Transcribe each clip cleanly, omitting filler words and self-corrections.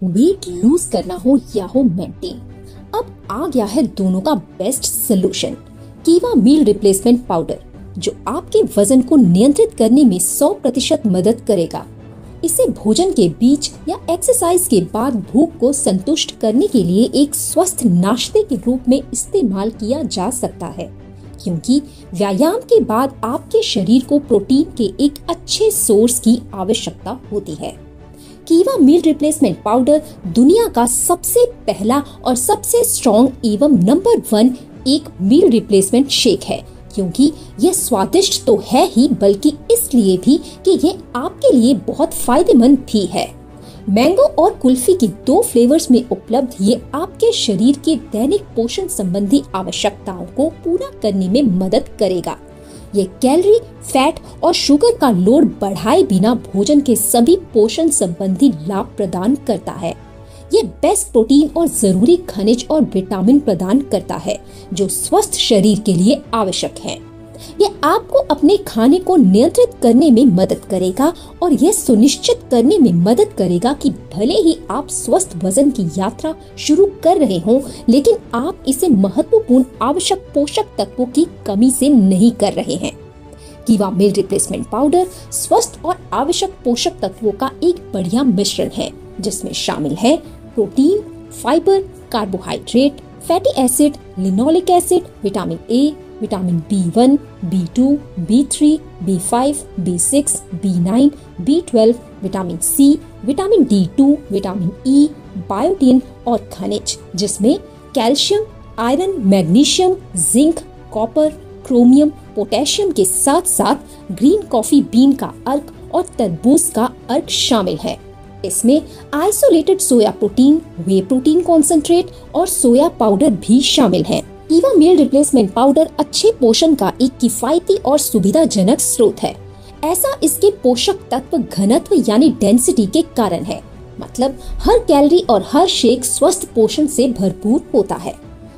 Weight lose करना हो या हो मेंटेन, अब आ गया है दोनों का बेस्ट सोल्यूशन, कीवा मील रिप्लेसमेंट पाउडर, जो आपके वजन को नियंत्रित करने में 100% मदद करेगा। इसे भोजन के बीच या एक्सरसाइज के बाद भूख को संतुष्ट करने के लिए एक स्वस्थ नाश्ते के रूप में इस्तेमाल किया जा सकता है, क्योंकि व्यायाम के बाद आपके शरीर को प्रोटीन के एक अच्छे सोर्स की आवश्यकता होती है। कीवा मील रिप्लेसमेंट पाउडर दुनिया का सबसे पहला और सबसे स्ट्रॉन्ग एवं नंबर 1 एक मील रिप्लेसमेंट शेक है, क्योंकि ये स्वादिष्ट तो है ही बल्कि इसलिए भी कि ये आपके लिए बहुत फायदेमंद भी है। मैंगो और कुल्फी की 2 फ्लेवर्स में उपलब्ध ये आपके शरीर के दैनिक पोषण संबंधी आवश्यकताओं को पूरा करने में मदद करेगा। ये कैलोरी, फैट और शुगर का लोड बढ़ाए बिना भोजन के सभी पोषण संबंधी लाभ प्रदान करता है। ये बेस्ट प्रोटीन और जरूरी खनिज और विटामिन प्रदान करता है, जो स्वस्थ शरीर के लिए आवश्यक है। ये आपको अपने खाने को नियंत्रित करने में मदद करेगा और यह सुनिश्चित करने में मदद करेगा कि भले ही आप स्वस्थ वजन की यात्रा शुरू कर रहे हों, लेकिन आप इसे महत्वपूर्ण आवश्यक पोषक तत्वों की कमी से नहीं कर रहे हैं। कीवा मील रिप्लेसमेंट पाउडर स्वस्थ और आवश्यक पोषक तत्वों का एक बढ़िया मिश्रण है, जिसमें शामिल है protein, fibre, carbohydrate, fatty acid, linoleic acid, vitamin A, vitamin B1, B2, B3, B5, B6, B9, B12, vitamin C, vitamin D2, vitamin E, biotin और खनिज, जिसमें calcium, iron, magnesium, zinc, copper, chromium, potassium के साथ साथ green coffee bean का अर्क और तरबूज का अर्क शामिल है। इसमें आइसोलेटेड सोया प्रोटीन, वे प्रोटीन कॉन्सेंट्रेट और सोया पाउडर भी शामिल है। कीवा मील रिप्लेसमेंट पाउडर अच्छे पोषण का एक किफायती और सुविधाजनक स्रोत है। ऐसा इसके पोषक तत्व घनत्व यानी डेंसिटी के कारण है, मतलब हर कैलोरी और हर शेक स्वस्थ पोषण से भरपूर होता है।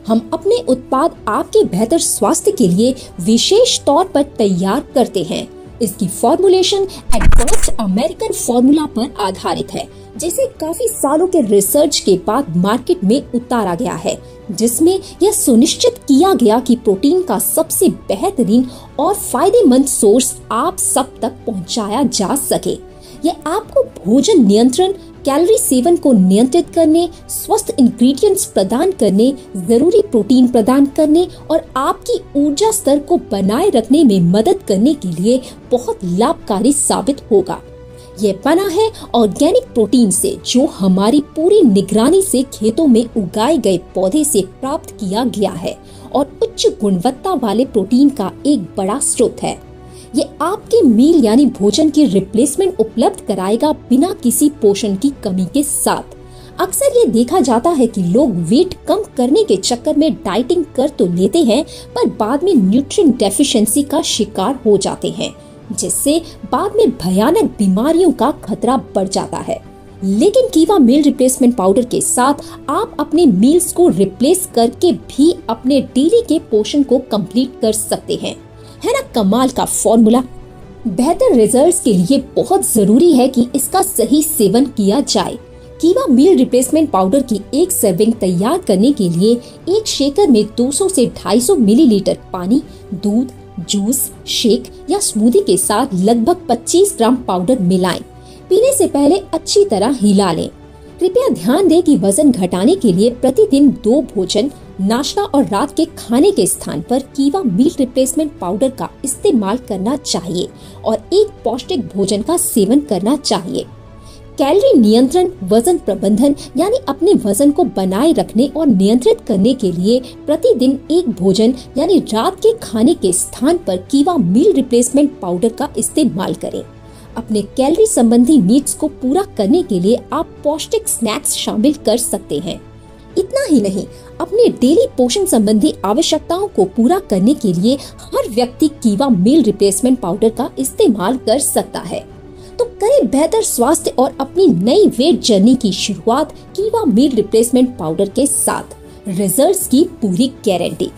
हम अपने उत्पाद आपके बेहतर स्वास्थ्य के लिए विशेष तौर पर तैयार करते हैं। इसकी फॉर्मुलेशन एडवांस्ड अमेरिकन फॉर्मूला पर आधारित है, जिसे काफी सालों के रिसर्च के बाद मार्केट में उतारा गया है, जिसमें यह सुनिश्चित किया गया कि प्रोटीन का सबसे बेहतरीन और फायदेमंद सोर्स आप सब तक पहुंचाया जा सके। यह आपको भोजन नियंत्रण, कैलोरी सेवन को नियंत्रित करने, स्वस्थ इंग्रेडिएंट्स प्रदान करने, जरूरी प्रोटीन प्रदान करने और आपकी ऊर्जा स्तर को बनाए रखने में मदद करने के लिए बहुत लाभकारी साबित होगा। यह बना है ऑर्गेनिक प्रोटीन से, जो हमारी पूरी निगरानी से खेतों में उगाए गए पौधे से प्राप्त किया गया है और उच्च गुणवत्ता वाले प्रोटीन का एक बड़ा स्रोत है। ये आपके मील यानी भोजन की रिप्लेसमेंट उपलब्ध कराएगा बिना किसी पोषण की कमी के साथ। अक्सर ये देखा जाता है कि लोग वेट कम करने के चक्कर में डाइटिंग कर तो लेते हैं, पर बाद में न्यूट्रिएंट डेफिशिएंसी का शिकार हो जाते हैं, जिससे बाद में भयानक बीमारियों का खतरा बढ़ जाता है। लेकिन कीवा मील रिप्लेसमेंट पाउडर के साथ आप अपने मील्स को रिप्लेस करके भी अपने डेली के पोषण को कंप्लीट कर सकते हैं। है ना कमाल का फॉर्मूला? बेहतर रिजल्ट्स के लिए बहुत जरूरी है कि इसका सही सेवन किया जाए। कीवा मील रिप्लेसमेंट पाउडर की एक सर्विंग तैयार करने के लिए एक शेकर में 200 से 250 मिलीलीटर पानी, दूध, जूस, शेक या स्मूदी के साथ लगभग 25 ग्राम पाउडर मिलाएं। पीने से पहले अच्छी तरह हिला लें। कृपया ध्यान दें कि वजन घटाने के लिए प्रतिदिन 2 भोजन, नाश्ता और रात के खाने के स्थान पर कीवा मील रिप्लेसमेंट पाउडर का इस्तेमाल करना चाहिए और एक पौष्टिक भोजन का सेवन करना चाहिए। कैलोरी नियंत्रण, वजन प्रबंधन यानी अपने वजन को बनाए रखने और नियंत्रित करने के लिए प्रतिदिन एक भोजन यानी रात के खाने के स्थान पर कीवा मील रिप्लेसमेंट पाउडर का इस्तेमाल करें। अपने कैलोरी संबंधी नीड्स को पूरा करने के लिए आप पौष्टिक स्नैक्स शामिल कर सकते हैं। इतना ही नहीं, अपने डेली पोषण संबंधी आवश्यकताओं को पूरा करने के लिए हर व्यक्ति कीवा मील रिप्लेसमेंट पाउडर का इस्तेमाल कर सकता है। तो करें बेहतर स्वास्थ्य और अपनी नई वेट जर्नी की शुरुआत कीवा मील रिप्लेसमेंट पाउडर के साथ। रिजल्ट्स की पूरी गारंटी।